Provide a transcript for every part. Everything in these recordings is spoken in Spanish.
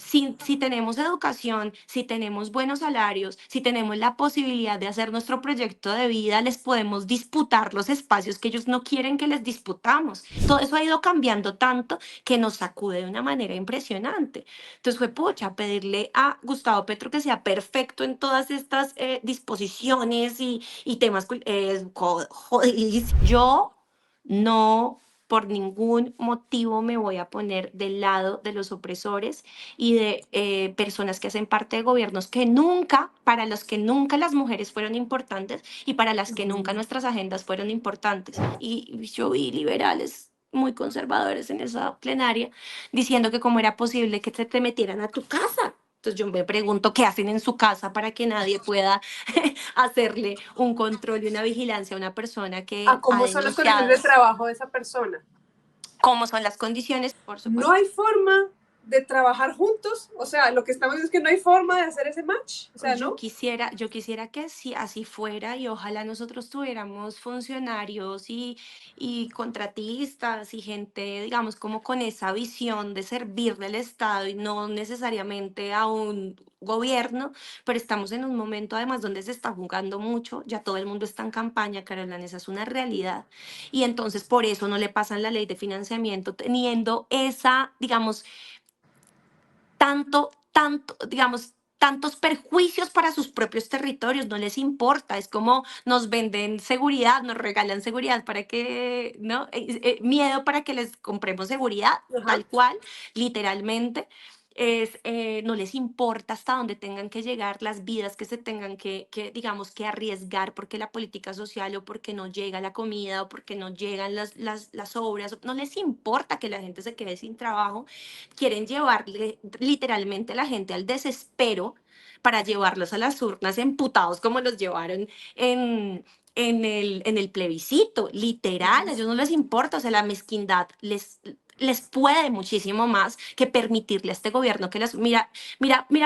si tenemos educación, si tenemos buenos salarios, si tenemos la posibilidad de hacer nuestro proyecto de vida, les podemos disputar los espacios que ellos no quieren que les disputamos. Todo eso ha ido cambiando tanto que nos sacude de una manera impresionante. Entonces fue pucha, pedirle a Gustavo Petro que sea perfecto en todas estas disposiciones y temas jodidísimos. Yo no por ningún motivo me voy a poner del lado de los opresores y de personas que hacen parte de gobiernos que nunca, para los que nunca las mujeres fueron importantes y para las que nunca Ujú. nuestras agendas fueron importantes. Y yo vi liberales muy conservadores en esa plenaria diciendo que cómo era posible que se te metieran a tu casa. Entonces yo me pregunto qué hacen en su casa para que nadie pueda hacerle un control y una vigilancia a una persona ¿A que ha cómo son las condiciones de denunciado trabajo de esa persona? cómo son las condiciones, por No supuesto. hay forma de trabajar juntos, o sea, lo que estamos diciendo es que no hay forma de hacer ese match, o sea, ¿no? Yo quisiera que sí, así fuera y ojalá nosotros tuviéramos funcionarios y contratistas y gente, digamos, como con esa visión de servirle al Estado y no necesariamente a un gobierno, pero estamos en un momento además donde se está jugando mucho, ya todo el mundo está en campaña, Carolina, esa es una realidad. Y entonces por eso no le pasan la ley de financiamiento, teniendo esa, digamos, digamos, tantos perjuicios para sus propios territorios, no les importa, es como nos venden seguridad, nos regalan seguridad para que, ¿no? Miedo para que les compremos seguridad, Ajá. tal cual, literalmente. No les importa hasta dónde tengan que llegar, las vidas que se tengan digamos, que arriesgar porque la política social o porque no llega la comida o porque no llegan las obras, no les importa que la gente se quede sin trabajo, quieren llevarle literalmente a la gente al desespero para llevarlos a las urnas emputados como los llevaron en, en el plebiscito, literal, a Ujú. ellos no les importa, o sea, la mezquindad les puede muchísimo más que permitirle a este gobierno que las... Mira,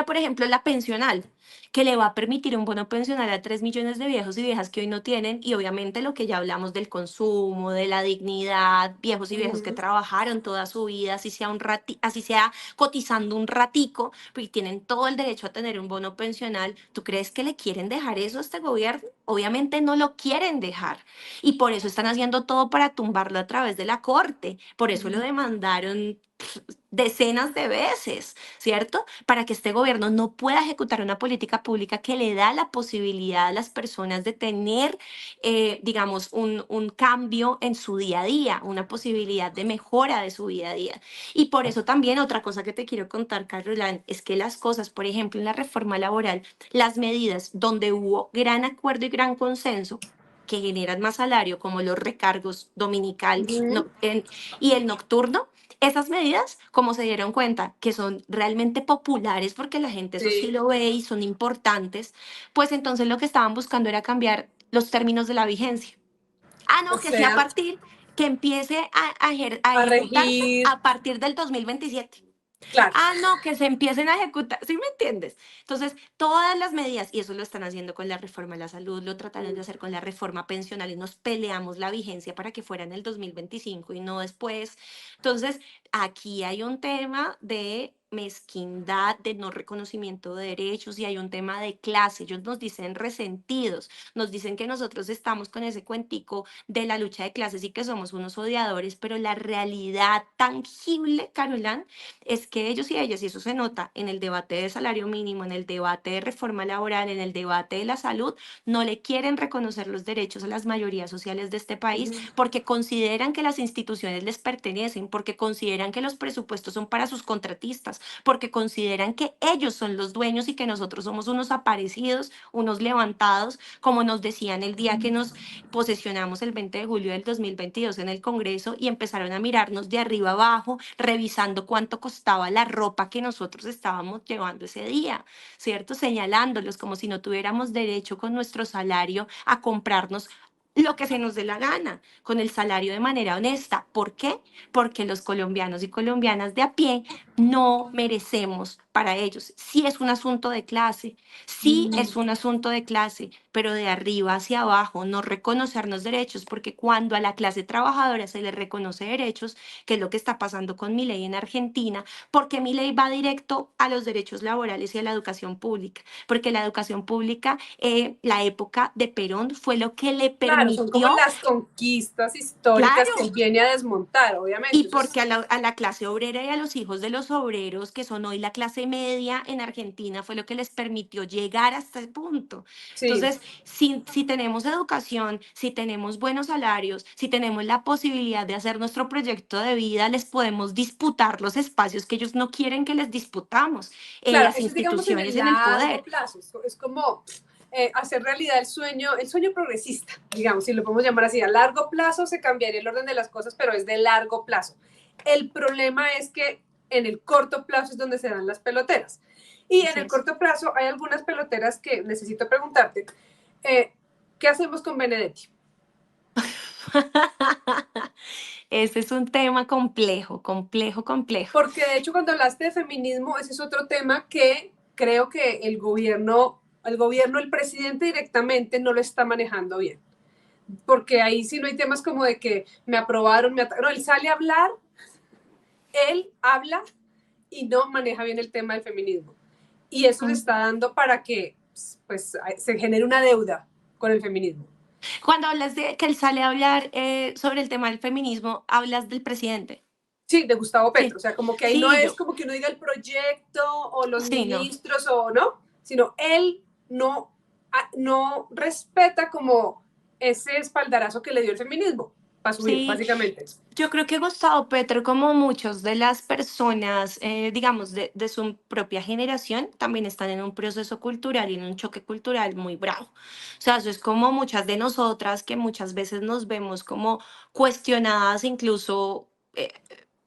por ejemplo, la pensional, que le va a permitir un bono pensional a 3 millones de viejos y viejas que hoy no tienen, y obviamente lo que ya hablamos del consumo, de la dignidad, viejos y viejas que Ujú. trabajaron toda su vida, así sea cotizando un ratico, pues tienen todo el derecho a tener un bono pensional. ¿Tú crees que le quieren dejar eso a este gobierno? Obviamente no lo quieren dejar. Y por eso están haciendo todo para tumbarlo a través de la corte. Por eso lo Ujú. demandaron decenas de veces, ¿cierto? Para que este gobierno no pueda ejecutar una política pública que le da la posibilidad a las personas de tener, digamos, un cambio en su día a día, una posibilidad de mejora de su día a día. Y por eso también otra cosa que te quiero contar, Caroline, es que las cosas, por ejemplo, en la reforma laboral, las medidas donde hubo gran acuerdo y gran consenso, que generan más salario, como los recargos dominical Ujú. y el nocturno, esas medidas, como se dieron cuenta que son realmente populares porque la gente eso sí Sí, lo ve y son importantes, pues entonces lo que estaban buscando era cambiar los términos de la vigencia. Ah, o no, que sí a sea, partir, que empiece a a ejecutarse regir, a partir del 2027. claro. Ah, no, que se empiecen a ejecutar, ¿sí me entiendes? Entonces, todas las medidas, y eso lo están haciendo con la reforma a la salud, lo trataron de hacer con la reforma pensional y nos peleamos la vigencia para que fuera en el 2025 y no después. Entonces, aquí hay un tema de mezquindad, de no reconocimiento de derechos y hay un tema de clase. Ellos nos dicen resentidos, nos dicen que nosotros estamos con ese cuentico de la lucha de clases y que somos unos odiadores, pero la realidad tangible, Carolán, es que ellos y ellas, y eso se nota en el debate de salario mínimo, en el debate de reforma laboral, en el debate de la salud, no le quieren reconocer los derechos a las mayorías sociales de este país Ujú. porque consideran que las instituciones les pertenecen, porque consideran que los presupuestos son para sus contratistas, porque consideran que ellos son los dueños y que nosotros somos unos aparecidos, unos levantados, como nos decían el día que nos posesionamos el 20 de julio del 2022 en el Congreso y empezaron a mirarnos de arriba abajo, revisando cuánto costaba la ropa que nosotros estábamos llevando ese día, ¿cierto? Señalándolos como si no tuviéramos derecho con nuestro salario a comprarnos lo que se nos dé la gana, con el salario de manera honesta. ¿Por qué? Porque los colombianos y colombianas de a pie no merecemos para ellos. Sí es un asunto de clase, sí es un asunto de clase, pero de arriba hacia abajo, no reconocernos derechos, porque cuando a la clase trabajadora se le reconoce derechos, que es lo que está pasando con mi ley en Argentina, porque mi ley va directo a los derechos laborales y a la educación pública, porque la educación pública, la época de Perón fue lo que le Claro, son como permitió, las conquistas históricas que él claro, viene a desmontar, y obviamente. Eso porque es, a la clase obrera y a los hijos de los obreros, que son hoy la clase media en Argentina, fue lo que les permitió llegar hasta el punto. sí, Entonces, si tenemos educación, si tenemos buenos salarios, si tenemos la posibilidad de hacer nuestro proyecto de vida, les podemos disputar los espacios que ellos no quieren que les disputamos en claro, las eso es digamos en instituciones, el en el largo poder. plazo. Es como hacer realidad el sueño progresista, digamos, si lo podemos llamar así. A largo plazo se cambiaría el orden de las cosas, pero es de largo plazo. El problema es que en el corto plazo es donde se dan las peloteras. Y en Así el es. corto plazo hay algunas peloteras que necesito preguntarte. eh, ¿Qué hacemos con Benedetti? Ese es un tema complejo, complejo, complejo. Porque de hecho cuando hablaste de feminismo, ese es otro tema que creo que el presidente directamente no lo está manejando bien. Porque ahí sí no hay temas como de que me aprobaron, no, él sale a hablar, él habla y no maneja bien el tema del feminismo. Y eso se está dando para que pues, se genere una deuda con el feminismo. Cuando hablas de que él sale a hablar sobre el tema del feminismo, hablas del presidente. Sí, de Gustavo Petro. Sí, O sea, como que ahí no sí, es yo, como que uno diga el proyecto o los sí, no. ministros o no, sino él no respeta como ese espaldarazo que le dio el feminismo para subir, Sí, básicamente. yo creo que Gustavo Petro, como muchos de las personas, digamos, de su propia generación, también están en un proceso cultural y en un choque cultural muy bravo. O sea, eso es como muchas de nosotras que muchas veces nos vemos como cuestionadas, incluso,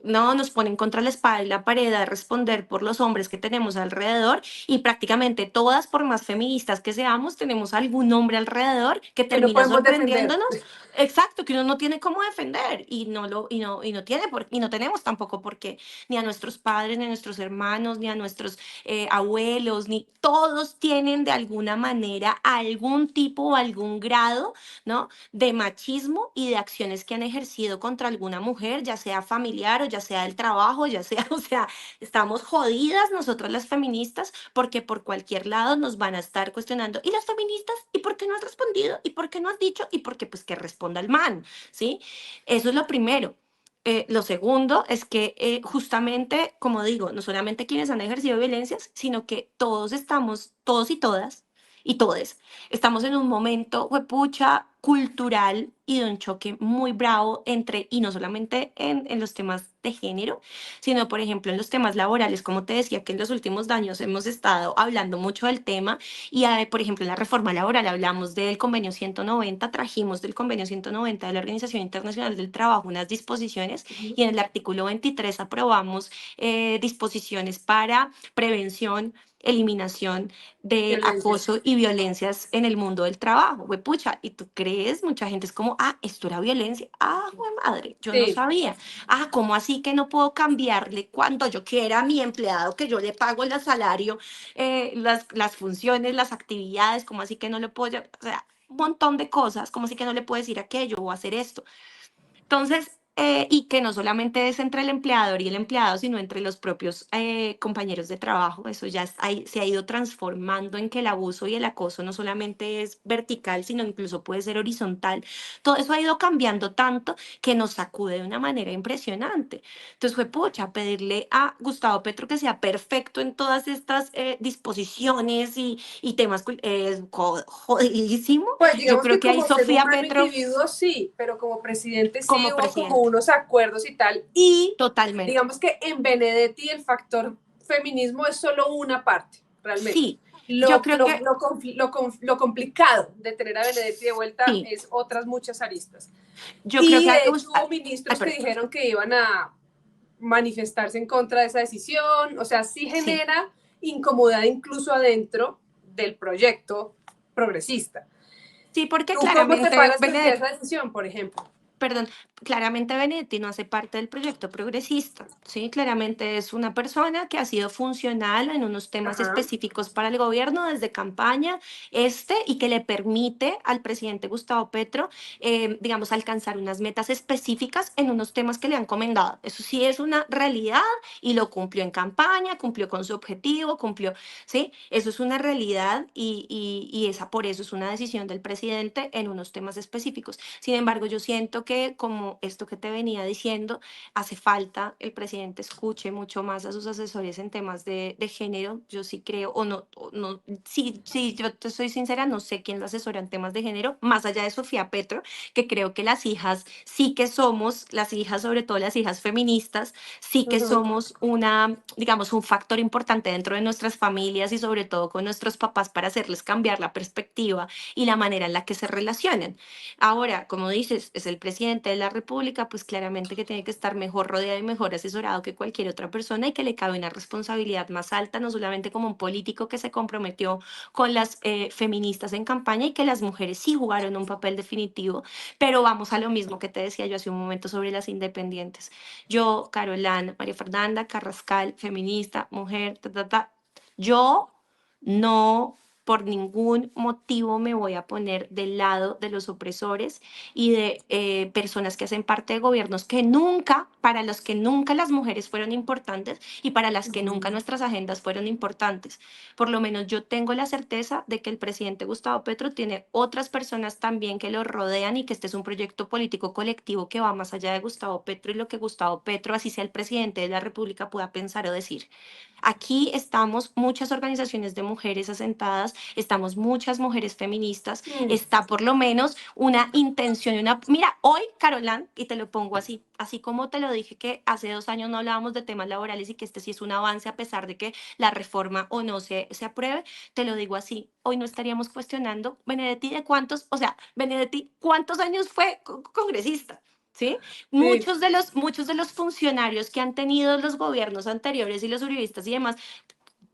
no, nos ponen contra la espada y la pared a responder por los hombres que tenemos alrededor y prácticamente todas, por más feministas que seamos, tenemos algún hombre alrededor que Que no termina podemos defender. sorprendiéndonos. Exacto, que uno no tiene cómo defender y no tiene y no tenemos tampoco porque ni a nuestros padres, ni a nuestros hermanos, ni a nuestros abuelos, ni todos tienen de alguna manera algún tipo o algún grado, ¿no? De machismo y de acciones que han ejercido contra alguna mujer, ya sea familiar o ya sea del trabajo, ya sea, o sea, estamos jodidas nosotras las feministas porque por cualquier lado nos van a estar cuestionando. ¿Y las feministas? ¿Y por qué no has respondido? ¿Y por qué no has dicho? ¿Y por qué? Pues que responda el man, ¿sí? Eso es lo primero. Lo segundo es que justamente, como digo, no solamente quienes han ejercido violencias, sino que todos estamos, todos y todes, estamos en un momento, huepucha, cultural y de un choque muy bravo entre, y no solamente en los temas de género, sino, por ejemplo, en los temas laborales, como te decía, que en los últimos años hemos estado hablando mucho del tema, y, por ejemplo, en la reforma laboral hablamos del convenio 190, trajimos del convenio 190 de la Organización Internacional del Trabajo unas disposiciones, y en el artículo 23 aprobamos disposiciones para prevención, eliminación de Violencias. acoso y violencias en el mundo del trabajo. Pucha, ¿y tú crees? Mucha gente es como, ah, esto era violencia. Ah, jue madre, yo no Sí, sabía. Ah, ¿cómo así que no puedo cambiarle cuando yo quiera a mi empleado que yo le pago el salario, las funciones, las actividades? ¿Cómo así que no le puedo, o sea, un montón de cosas, como así que no le puedo decir aquello o hacer esto? Entonces, y que no solamente es entre el empleador y el empleado, sino entre los propios compañeros de trabajo. Eso ya se ha ido transformando en que el abuso y el acoso no solamente es vertical, sino incluso puede ser horizontal. Todo eso ha ido cambiando tanto que nos sacude de una manera impresionante. Entonces fue pucha, pedirle a Gustavo Petro que sea perfecto en todas estas disposiciones y temas jodidísimo. pues Yo digamos creo que que ahí como ser Sofía humano Petro, individuo sí, pero como presidente sí como hubo como presidente. unos acuerdos y tal. Y Totalmente. digamos que en Benedetti el factor feminismo es solo una parte, realmente. Sí, yo creo que Lo complicado de tener a Benedetti de vuelta sí, es otras muchas aristas. yo creo Y que de hecho hubo ay, ministros que perdón. dijeron que iban a manifestarse en contra de esa decisión. O sea, sí Sí, genera incomodidad incluso adentro del proyecto progresista. sí, porque ¿Tú cómo te claramente paras frente a esa decisión, por ejemplo? perdón, claramente Benedetti no hace parte del proyecto progresista, ¿sí? Claramente es una persona que ha sido funcional en unos temas Ajá. específicos para el gobierno desde campaña, y que le permite al presidente Gustavo Petro, digamos, alcanzar unas metas específicas en unos temas que le han comendado. Eso sí es una realidad y lo cumplió en campaña, cumplió con su objetivo, cumplió, ¿sí? Eso es una realidad y esa por eso es una decisión del presidente en unos temas específicos. Sin embargo, yo siento que como esto que te venía diciendo, hace falta el presidente escuche mucho más a sus asesores en temas de género. Yo sí creo, o no, sí, sí, yo te soy sincera, no sé quién lo asesora en temas de género, más allá de Sofía Petro, que creo que las hijas sí que somos, las hijas, sobre todo las hijas feministas, sí que Ujú. somos una, digamos, un factor importante dentro de nuestras familias y sobre todo con nuestros papás para hacerles cambiar la perspectiva y la manera en la que se relacionan. Ahora, como dices, es el presidente de la República, pues claramente que tiene que estar mejor rodeado y mejor asesorado que cualquier otra persona y que le cabe una responsabilidad más alta, no solamente como un político que se comprometió con las feministas en campaña y que las mujeres sí jugaron un papel definitivo, pero vamos a lo mismo que te decía yo hace un momento sobre las independientes. Yo, Carolina, María Fernanda, Carrascal, feminista, mujer, ta, ta, ta, yo no por ningún motivo me voy a poner del lado de los opresores y de personas que hacen parte de gobiernos que nunca, para los que nunca las mujeres fueron importantes y para las que nunca Ujú. nuestras agendas fueron importantes. Por lo menos yo tengo la certeza de que el presidente Gustavo Petro tiene otras personas también que lo rodean y que este es un proyecto político colectivo que va más allá de Gustavo Petro y lo que Gustavo Petro, así sea el presidente de la República, pueda pensar o decir. Aquí estamos muchas organizaciones de mujeres asentadas, estamos muchas mujeres feministas, Mm. está por lo menos una intención, una... Mira, hoy, Carolán, y te lo pongo así, así como te lo dije que hace 2 años no hablábamos de temas laborales y que este sí es un avance a pesar de que la reforma o no se apruebe, te lo digo así, hoy no estaríamos cuestionando Benedetti de cuántos, o sea, Benedetti, ¿cuántos años fue congresista? ¿Sí? Sí. Muchos de los funcionarios que han tenido los gobiernos anteriores y los uribistas y demás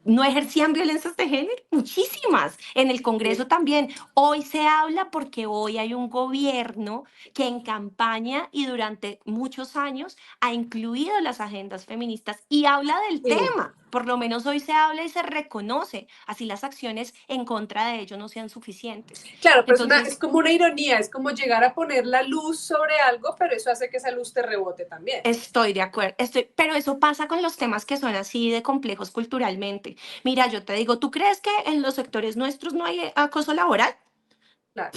no ejercían violencias de género, muchísimas. En el Sí. Congreso también. Hoy se habla porque hoy hay un gobierno que en campaña y durante muchos años ha incluido las agendas feministas y habla del Sí. tema. Por lo menos hoy se habla y se reconoce, así las acciones en contra de ello no sean suficientes. Claro, pero es Entonces, como una ironía, es como llegar a poner la luz sobre algo, pero eso hace que esa luz te rebote también. estoy de acuerdo, pero eso pasa con los temas que son así de complejos culturalmente. Mira, yo te digo, ¿tú crees que en los sectores nuestros no hay acoso laboral? Claro.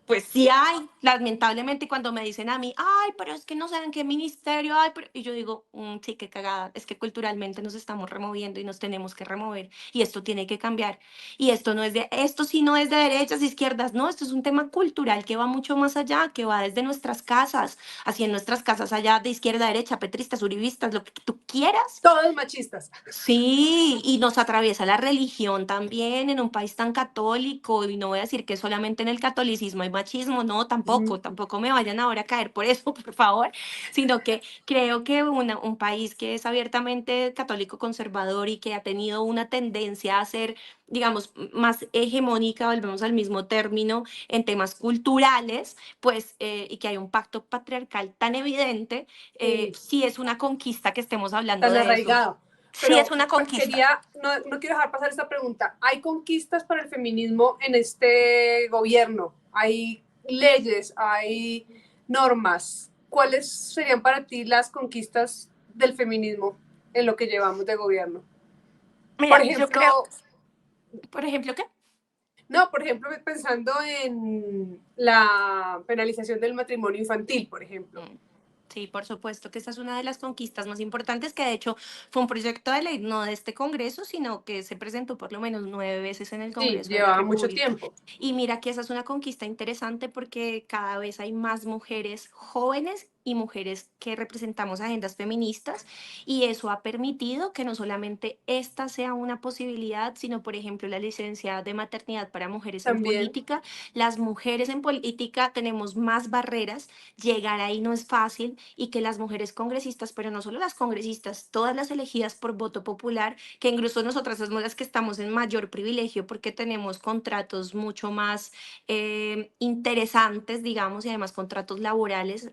Pues sí hay, lamentablemente cuando me dicen a mí, ay, pero es que no sé en qué ministerio hay, y yo digo, sí, qué cagada, es que culturalmente nos estamos removiendo y nos tenemos que remover y esto tiene que cambiar. Y esto no es de, esto sí no es de derechas, izquierdas, no, esto es un tema cultural que va mucho más allá, que va desde nuestras casas, así en nuestras casas allá de izquierda a derecha, petristas, uribistas, lo que tú quieras. Todos machistas. Sí, y nos atraviesa la religión también en un país tan católico, y no voy a decir que solamente en el catolicismo hay machismo, no, Ujú. tampoco me vayan ahora a caer por eso, por favor, sino que creo que un país que es abiertamente católico conservador y que ha tenido una tendencia a ser, digamos, más hegemónica, volvemos al mismo término, en temas culturales, pues, y que hay un pacto patriarcal tan evidente, Sí, sí es una conquista que estemos hablando tan de eso. arraigado. Sí, es Pero una conquista. quería, no quiero dejar pasar esta pregunta. ¿Hay conquistas para el feminismo en este gobierno? ¿Hay leyes? ¿Hay normas? ¿Cuáles serían para ti las conquistas del feminismo en lo que llevamos de gobierno? Por Mira, yo ejemplo, creo, por ejemplo, que no, por ejemplo, pensando en la penalización del matrimonio infantil, por ejemplo. sí, por supuesto que esa es una de las conquistas más importantes, que de hecho fue un proyecto de ley no de este Congreso, sino que se presentó por lo menos 9 veces en el Sí, Congreso de la llevaba mucho República. tiempo. Y mira que esa es una conquista interesante porque cada vez hay más mujeres jóvenes y mujeres que representamos agendas feministas, y eso ha permitido que no solamente esta sea una posibilidad, sino, por ejemplo, la licencia de maternidad para mujeres en También. política. Las mujeres en política tenemos más barreras, llegar ahí no es fácil, y que las mujeres congresistas, pero no solo las congresistas, todas las elegidas por voto popular, que incluso nosotras somos las que estamos en mayor privilegio porque tenemos contratos mucho más interesantes, digamos, y además contratos laborales.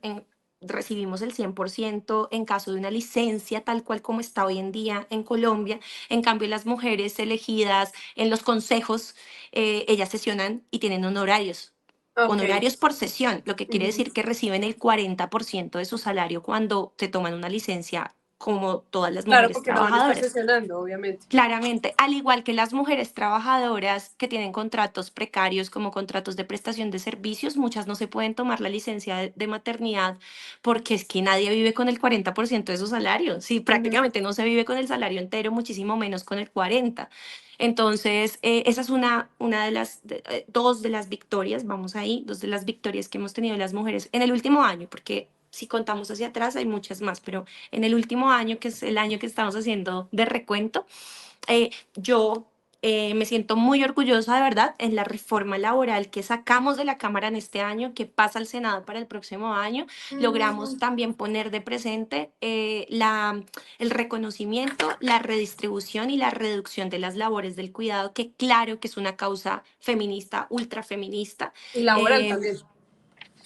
Recibimos el 100% en caso de una licencia tal cual como está hoy en día en Colombia. En cambio, las mujeres elegidas en los consejos, ellas sesionan y tienen Ok. honorarios por sesión, lo que quiere Ujú. decir que reciben el 40% de su salario cuando se toman una licencia, como todas las Claro, mujeres porque no van a estar trabajadoras. sesionando, obviamente. Claramente, al igual que las mujeres trabajadoras que tienen contratos precarios como contratos de prestación de servicios, muchas no se pueden tomar la licencia de maternidad porque es que nadie vive con el 40% de su salario. Sí, Ujú. prácticamente no se vive con el salario entero, muchísimo menos con el 40%. Entonces, esa es una de dos de las victorias, vamos ahí, dos de las victorias que hemos tenido las mujeres en el último año, porque si contamos hacia atrás hay muchas más, pero en el último año, que es el año que estamos haciendo de recuento, yo me siento muy orgullosa de verdad en la reforma laboral que sacamos de la Cámara en este año, que pasa al Senado para el próximo año. Logramos Mm. también poner de presente el reconocimiento, la redistribución y la reducción de las labores del cuidado, que claro que es una causa feminista, ultrafeminista. Y laboral eh, también.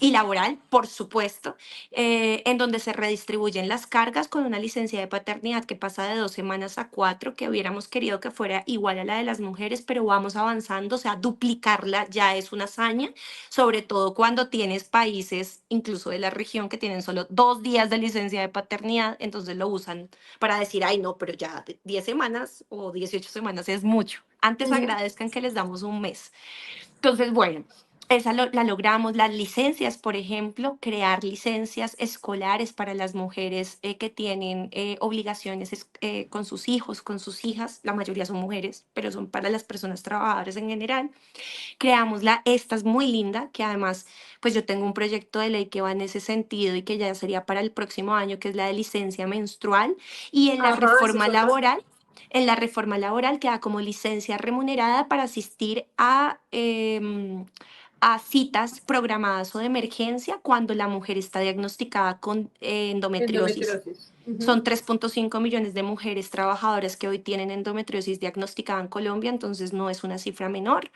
y laboral, por supuesto, en donde se redistribuyen las cargas con una licencia de paternidad que pasa de 2 semanas a 4, que hubiéramos querido que fuera igual a la de las mujeres, pero vamos avanzando, o sea, duplicarla ya es una hazaña, sobre todo cuando tienes países, incluso de la región, que tienen solo 2 días de licencia de paternidad, entonces lo usan para decir, ay, no, pero ya 10 semanas o 18 semanas es mucho. Antes Ujú. agradezcan que les damos un mes. Entonces, bueno, esa la logramos. Las licencias, por ejemplo, crear licencias escolares para las mujeres que tienen obligaciones con sus hijos, con sus hijas. La mayoría son mujeres, pero son para las personas trabajadoras en general. Creamos esta es muy linda, que además, pues yo tengo un proyecto de ley que va en ese sentido y que ya sería para el próximo año, que es la de licencia menstrual. Y en la Ajá, esa es reforma otra. laboral, en la reforma laboral queda como licencia remunerada para asistir a citas programadas o de emergencia cuando la mujer está diagnosticada con endometriosis. Endometriosis. Ujú. Son 3,5 millones de mujeres trabajadoras que hoy tienen endometriosis diagnosticada en Colombia, entonces no es una cifra menor.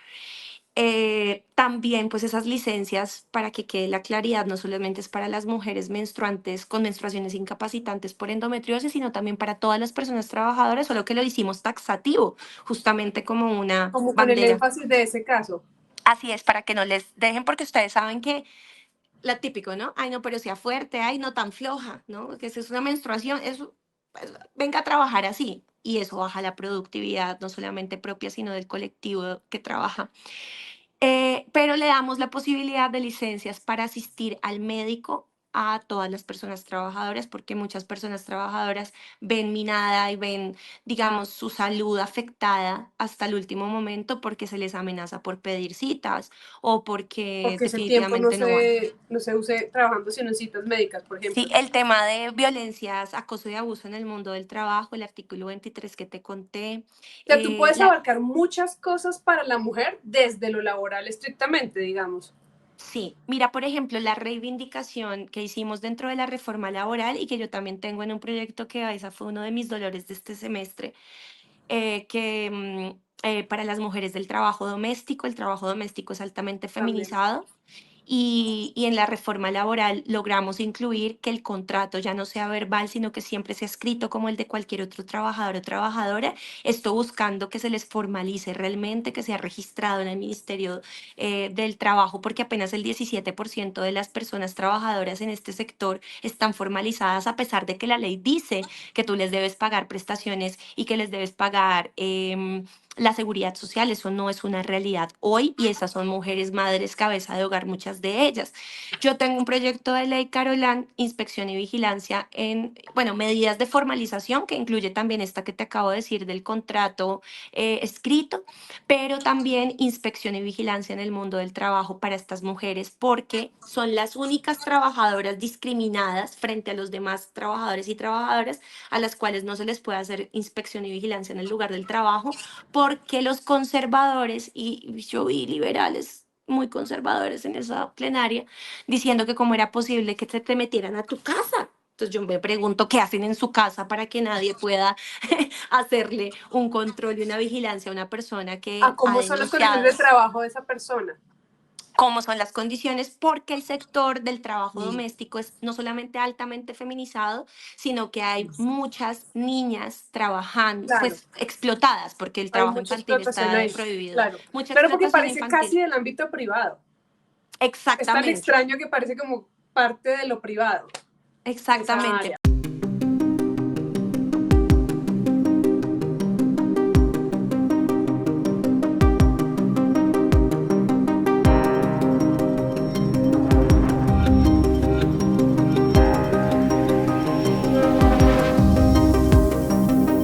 También, pues esas licencias, para que quede la claridad, no solamente es para las mujeres menstruantes con menstruaciones incapacitantes por endometriosis, sino también para todas las personas trabajadoras, solo que lo hicimos taxativo, justamente como una Como con el bandera. énfasis de ese caso. Así es, para que no les dejen, porque ustedes saben que lo típico, ¿no? Ay, no, pero sea fuerte, ay, no tan floja, ¿no? Que si es una menstruación, eso, pues, venga a trabajar así. Y eso baja la productividad, no solamente propia, sino del colectivo que trabaja. Pero le damos la posibilidad de licencias para asistir al médico a todas las personas trabajadoras, porque muchas personas trabajadoras ven minada y ven, digamos, su salud afectada hasta el último momento porque se les amenaza por pedir citas o porque Porque ese tiempo definitivamente no van. no se use trabajando sino en citas médicas, por Sí, ejemplo. el tema de violencias, acoso y abuso en el mundo del trabajo, el artículo 23 que te conté, O sea, tú puedes la, abarcar muchas cosas para la mujer desde lo laboral estrictamente, digamos. sí, mira, por ejemplo, la reivindicación que hicimos dentro de la reforma laboral y que yo también tengo en un proyecto que esa fue uno de mis dolores de este semestre, para las mujeres del trabajo doméstico, el trabajo doméstico es altamente También. feminizado. Y en la reforma laboral logramos incluir que el contrato ya no sea verbal, sino que siempre sea escrito como el de cualquier otro trabajador o trabajadora. Esto buscando que se les formalice realmente, que sea registrado en el Ministerio del Trabajo, porque apenas el 17% de las personas trabajadoras en este sector están formalizadas, a pesar de que la ley dice que tú les debes pagar prestaciones y que les debes pagar la seguridad social. Eso no es una realidad hoy y esas son mujeres, madres, cabeza de hogar, muchas de ellas. Yo tengo un proyecto de ley, Carolán, inspección y vigilancia en, bueno, medidas de formalización, que incluye también esta que te acabo de decir del contrato escrito, pero también inspección y vigilancia en el mundo del trabajo para estas mujeres, porque son las únicas trabajadoras discriminadas frente a los demás trabajadores y trabajadoras a las cuales no se les puede hacer inspección y vigilancia en el lugar del trabajo, porque los conservadores, y yo vi liberales muy conservadores en esa plenaria, diciendo que cómo era posible que se te metieran a tu casa. Entonces yo me pregunto qué hacen en su casa para que nadie pueda hacerle un control y una vigilancia a una persona ¿A que ha cómo son las condiciones de denunciado trabajo de esa persona? cómo son las condiciones, porque el sector del trabajo doméstico es no solamente altamente feminizado, sino que hay muchas niñas trabajando, Claro, pues explotadas, porque el hay trabajo mucha infantil explotación está ahí, prohibido, claro. mucha Claro, porque explotación parece infantil. casi del ámbito privado. Es tan Exactamente, extraño que parece como parte de lo privado, esa exactamente. área.